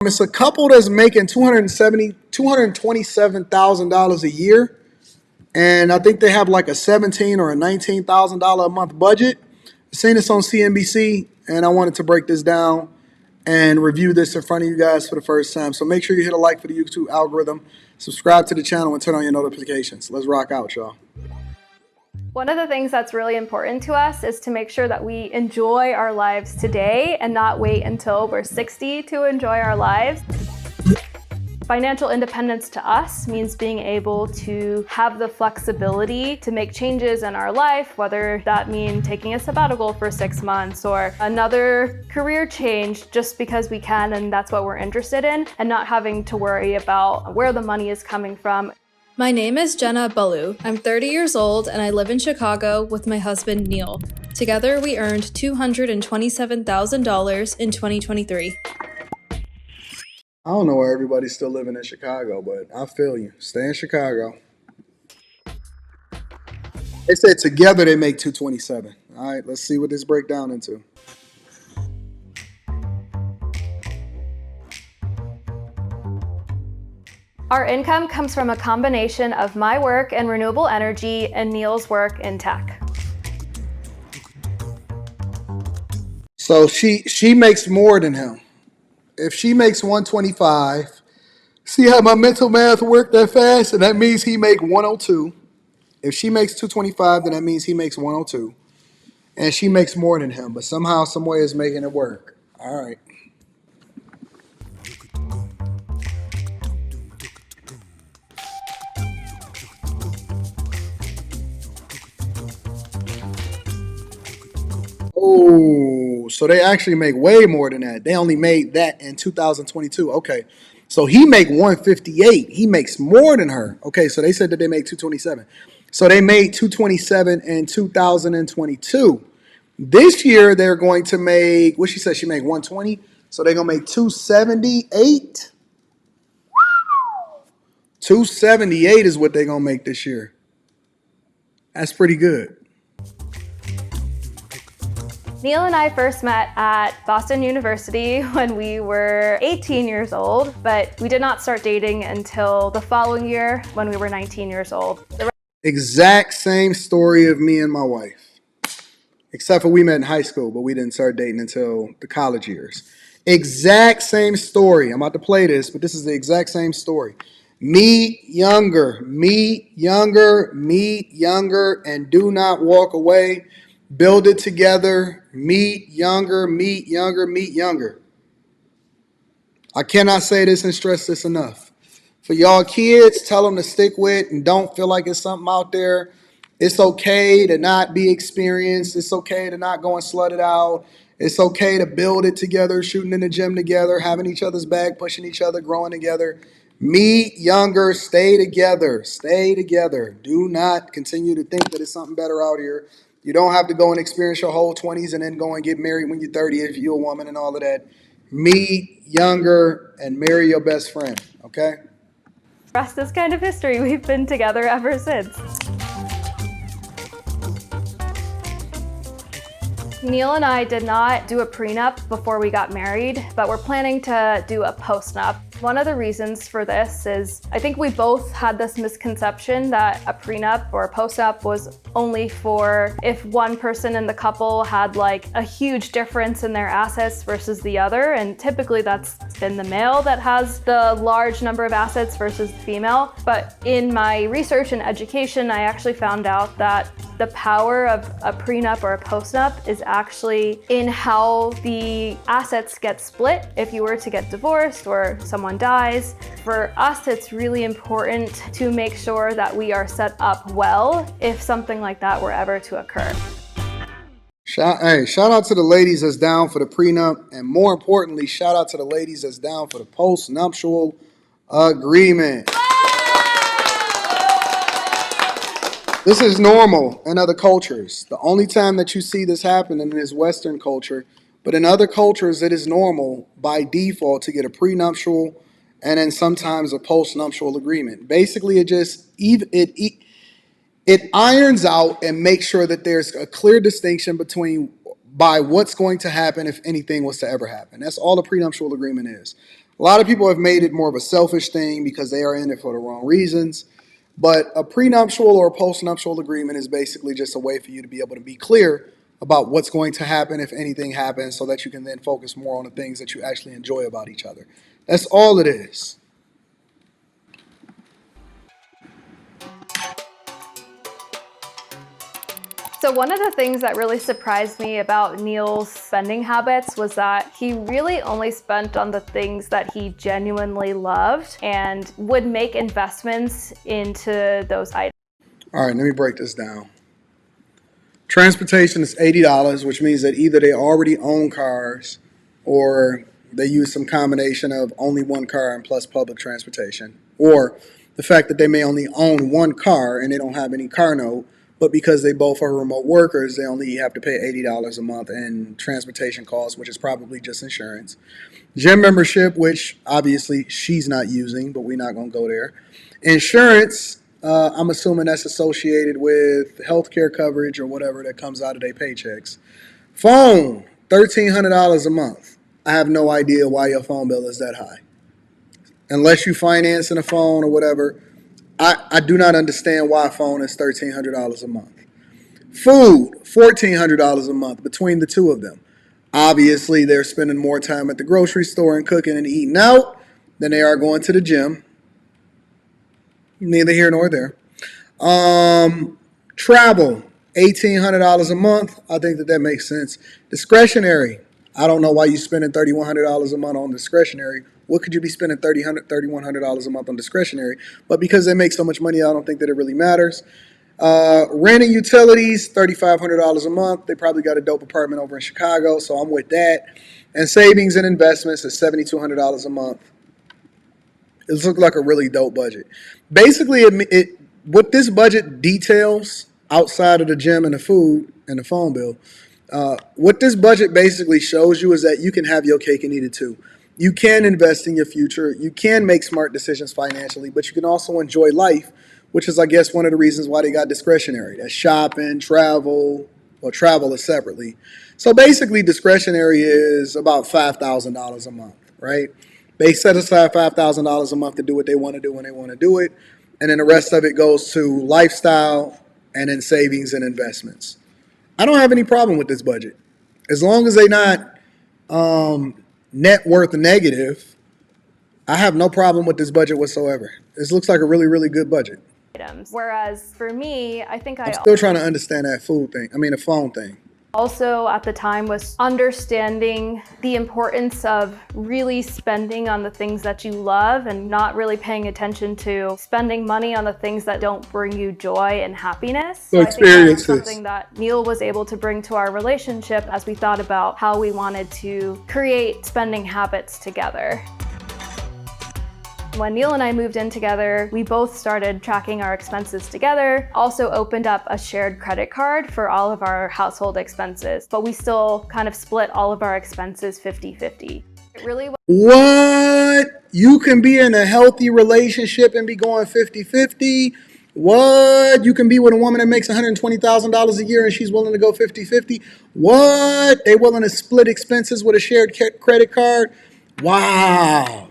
It's a couple that's making $227,000 a year, and I think they have like a $17,000 or a $19,000 a month budget. I seen this on CNBC, and I wanted to break this down and review this in front of you guys for the first time. So make sure you hit a like for the YouTube algorithm, subscribe to the channel, and turn on your notifications. Let's rock out, y'all. One of the things that's really important to us is to make sure that we enjoy our lives today and not wait until we're 60 to enjoy our lives. Financial independence to us means being able to have the flexibility to make changes in our life, whether that means taking a sabbatical for 6 months or another career change just because we can and that's what we're interested in, and not having to worry about where the money is coming from. My name is Jenna Balu. I'm 30 years old and I live in Chicago with my husband Neil. Together we earned $227,000 in 2023. I don't know why everybody's still living in Chicago, but I feel you. Stay in Chicago. They said together they make 227. All right, let's see what this breaks down into. Our income comes from a combination of my work in renewable energy and Neil's work in tech. So she makes more than him. If she makes 125, see how my mental math worked that fast? And that means he make 102. If she makes 225, then that means he makes 102. And she makes more than him, but somehow, some way is making it work. All right. Oh, so they actually make way more than that. They only made that in 2022. Okay. So he make 158. He makes more than her. Okay, so they said that they make 227. So they made 227 in 2022. This year they're going to make, what she said, she made 120. So they're going to make 278. 278 is what they're going to make this year. That's pretty good. Neil and I first met at Boston University when we were 18 years old, but we did not start dating until the following year when we were 19 years old. Exact same story of me and my wife, except for we met in high school, but we didn't start dating until the college years. Exact same story. I'm about to play this, but this is the exact same story. Meet younger, meet younger, meet younger, and do not walk away. Build it together. Meet younger, meet younger, meet younger. I cannot say this and stress this enough. For y'all kids, tell them to stick with and don't feel like it's something out there. It's okay to not be experienced. It's okay to not go and slut it out. It's okay to build it together, shooting in the gym together, having each other's back, pushing each other, growing together. Meet younger, stay together, stay together. Do not continue to think that it's something better out here. You don't have to go and experience your whole 20s and then go and get married when you're 30 if you're a woman and all of that. Meet younger and marry your best friend, okay? The rest is kind of history. We've been together ever since. Neil and I did not do a prenup before we got married, but we're planning to do a post-nup. One of the reasons for this is I think we both had this misconception that a prenup or a post-nup was only for if one person in the couple had like a huge difference in their assets versus the other, and typically that's been the male that has the large number of assets versus the female. But in my research and education, I actually found out that the power of a prenup or a postnup is actually in how the assets get split if you were to get divorced or someone dies. For us, it's really important to make sure that we are set up well if something like that were ever to occur. Shout out to the ladies that's down for the prenup, and more importantly, shout out to the ladies that's down for the post-nuptial agreement. This is normal in other cultures. The only time that you see this happen is Western culture, but in other cultures it is normal by default to get a prenuptial and then sometimes a post-nuptial agreement. Basically, it irons out and makes sure that there's a clear distinction by what's going to happen if anything was to ever happen. That's all a prenuptial agreement is. A lot of people have made it more of a selfish thing because they are in it for the wrong reasons. But a prenuptial or a postnuptial agreement is basically just a way for you to be able to be clear about what's going to happen if anything happens, so that you can then focus more on the things that you actually enjoy about each other. That's all it is. So one of the things that really surprised me about Neil's spending habits was that he really only spent on the things that he genuinely loved and would make investments into those items. All right, let me break this down. Transportation is $80, which means that either they already own cars or they use some combination of only one car and plus public transportation, or the fact that they may only own one car and they don't have any car note, but because they both are remote workers, they only have to pay $80 a month in transportation costs, which is probably just insurance. Gym membership, which obviously she's not using, but we're not going to go there. Insurance, I'm assuming that's associated with healthcare coverage or whatever that comes out of their paychecks. Phone, $1,300 a month. I have no idea why your phone bill is that high. Unless you financing a phone or whatever, I do not understand why a phone is $1,300 a month. Food, $1,400 a month between the two of them. Obviously, they're spending more time at the grocery store and cooking and eating out than they are going to the gym. Neither here nor there. Travel, $1,800 a month. I think that makes sense. Discretionary. I don't know why you're spending $3,100 a month on discretionary. What could you be spending $3,100 a month on discretionary? But because they make so much money, I don't think that it really matters. Rent and utilities, $3,500 a month. They probably got a dope apartment over in Chicago, so I'm with that. And savings and investments is $7,200 a month. It looks like a really dope budget. Basically, what this budget details outside of the gym and the food and the phone bill, what this budget basically shows you is that you can have your cake and eat it too. You can invest in your future. You can make smart decisions financially, but you can also enjoy life, which is, I guess, one of the reasons why they got discretionary. That's shopping, travel, or travel is separately. So basically, discretionary is about $5,000 a month, right? They set aside $5,000 a month to do what they want to do when they want to do it. And then the rest of it goes to lifestyle and then savings and investments. I don't have any problem with this budget. As long as they're not net worth negative, I have no problem with this budget whatsoever. This looks like a really, really good budget. Whereas for me, I think I'm still trying to understand that the phone thing. Also at the time was understanding the importance of really spending on the things that you love and not really paying attention to spending money on the things that don't bring you joy and happiness. So I think that's experiences. something that Neil was able to bring to our relationship as we thought about how we wanted to create spending habits together. When Neil and I moved in together, we both started tracking our expenses together, also opened up a shared credit card for all of our household expenses, but we still kind of split all of our expenses 50-50. It really was. What? You can be in a healthy relationship and be going 50-50? What? You can be with a woman that makes $120,000 a year and she's willing to go 50-50? What? They willing to split expenses with a shared credit card? Wow.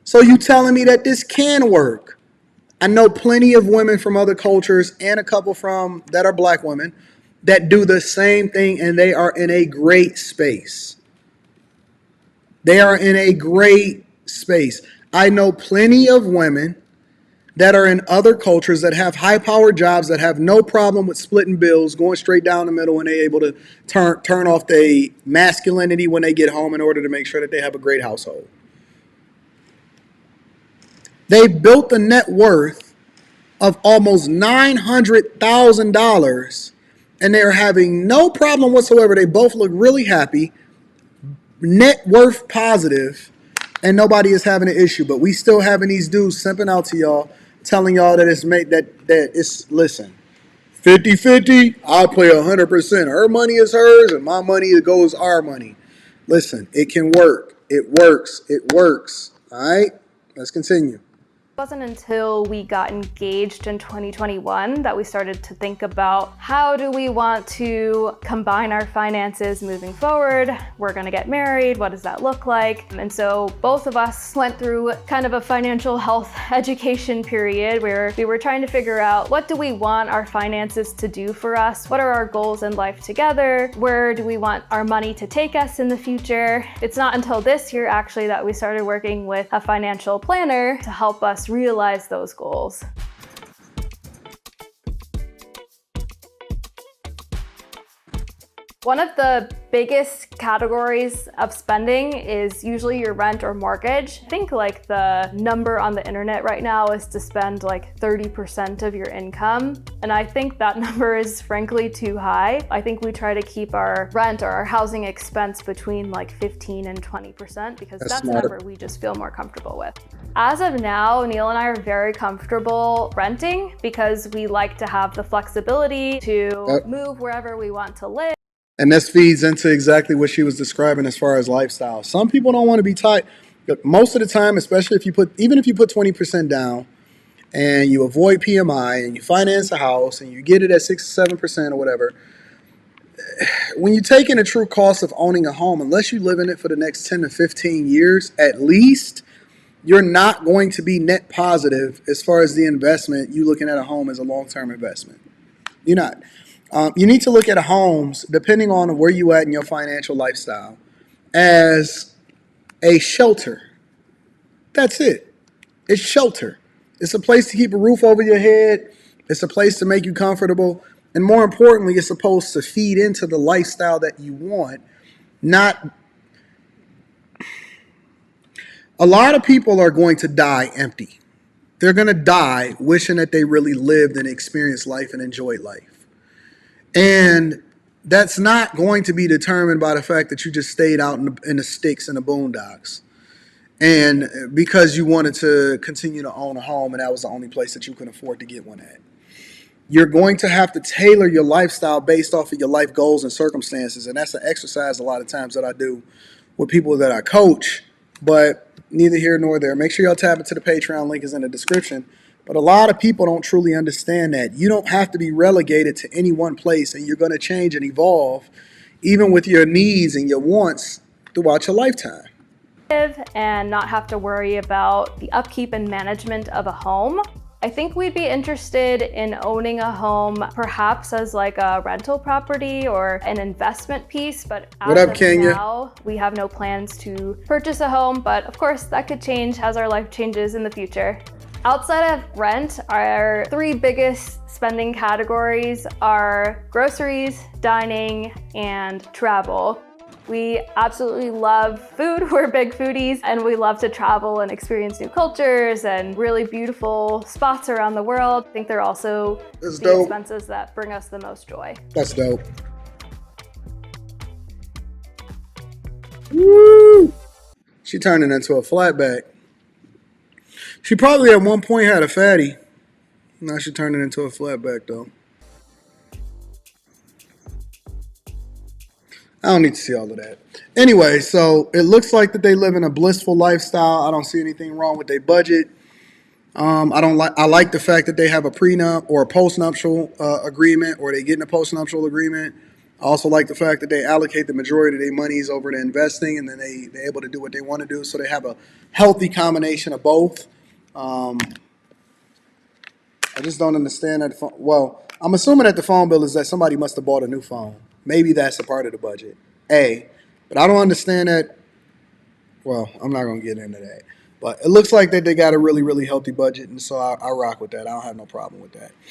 So you telling me that this can work? I know plenty of women from other cultures and a couple from that are black women that do the same thing, and they are in a great space. They are in a great space. I know plenty of women that are in other cultures that have high-powered jobs that have no problem with splitting bills, going straight down the middle, and they're able to turn off their masculinity when they get home in order to make sure that they have a great household. They built a net worth of almost $900,000, and they're having no problem whatsoever. They both look really happy, net worth positive, and nobody is having an issue. But we still having these dudes simping out to y'all, telling y'all that it's listen, 50-50, I play 100%. Her money is hers, and my money goes our money. Listen, it can work. It works. It works. All right, let's continue. It wasn't until we got engaged in 2021 that we started to think about how do we want to combine our finances moving forward. We're going to get married. What does that look like? And so both of us went through kind of a financial health education period where we were trying to figure out what do we want our finances to do for us? What are our goals in life together? Where do we want our money to take us in the future? It's not until this year actually that we started working with a financial planner to help us realize those goals. One of the biggest categories of spending is usually your rent or mortgage. I think like the number on the internet right now is to spend like 30% of your income. And I think that number is frankly too high. I think we try to keep our rent or our housing expense between like 15 and 20% because that's a number we just feel more comfortable with. As of now, Neil and I are very comfortable renting because we like to have the flexibility to move wherever we want to live. And this feeds into exactly what she was describing as far as lifestyle. Some people don't want to be tight. Most of the time, especially if you put 20% down and you avoid PMI and you finance a house and you get it at 6 or 7% or whatever, when you take in a true cost of owning a home, unless you live in it for the next 10 to 15 years at least, you're not going to be net positive as far as the investment. You looking at a home as a long-term investment. You're not. You need to look at homes, depending on where you at in your financial lifestyle, as a shelter. That's it. It's shelter. It's a place to keep a roof over your head. It's a place to make you comfortable. And more importantly, it's supposed to feed into the lifestyle that you want. Not. A lot of people are going to die empty. They're going to die wishing that they really lived and experienced life and enjoyed life. And that's not going to be determined by the fact that you just stayed out in the sticks and the boondocks. And because you wanted to continue to own a home and that was the only place that you could afford to get one at. You're going to have to tailor your lifestyle based off of your life goals and circumstances. And that's an exercise a lot of times that I do with people that I coach. But neither here nor there. Make sure y'all tap into the Patreon. Link is in the description. But a lot of people don't truly understand that. You don't have to be relegated to any one place, and you're going to change and evolve, even with your needs and your wants throughout your lifetime. And not have to worry about the upkeep and management of a home. I think we'd be interested in owning a home, perhaps as like a rental property or an investment piece, but as of now, we have no plans to purchase a home, but of course that could change as our life changes in the future. Outside of rent, our three biggest spending categories are groceries, dining, and travel. We absolutely love food. We're big foodies, and we love to travel and experience new cultures and really beautiful spots around the world. I think they're also the expenses that bring us the most joy. That's dope. Woo! She turned it into a flatback. She probably at one point had a fatty. Now she turned it into a flatback though. I don't need to see all of that. Anyway, so it looks like that they live in a blissful lifestyle. I don't see anything wrong with their budget. I like the fact that they have a prenup or a post-nuptial agreement, or they get in a post-nuptial agreement. I also like the fact that they allocate the majority of their monies over to investing, and then they're able to do what they want to do. So they have a healthy combination of both. I just don't understand that. Well, I'm assuming that the phone bill is that somebody must have bought a new phone. Maybe that's a part of the budget. But I don't understand that. Well, I'm not going to get into that. But it looks like that they got a really, really healthy budget, and so I rock with that. I don't have no problem with that.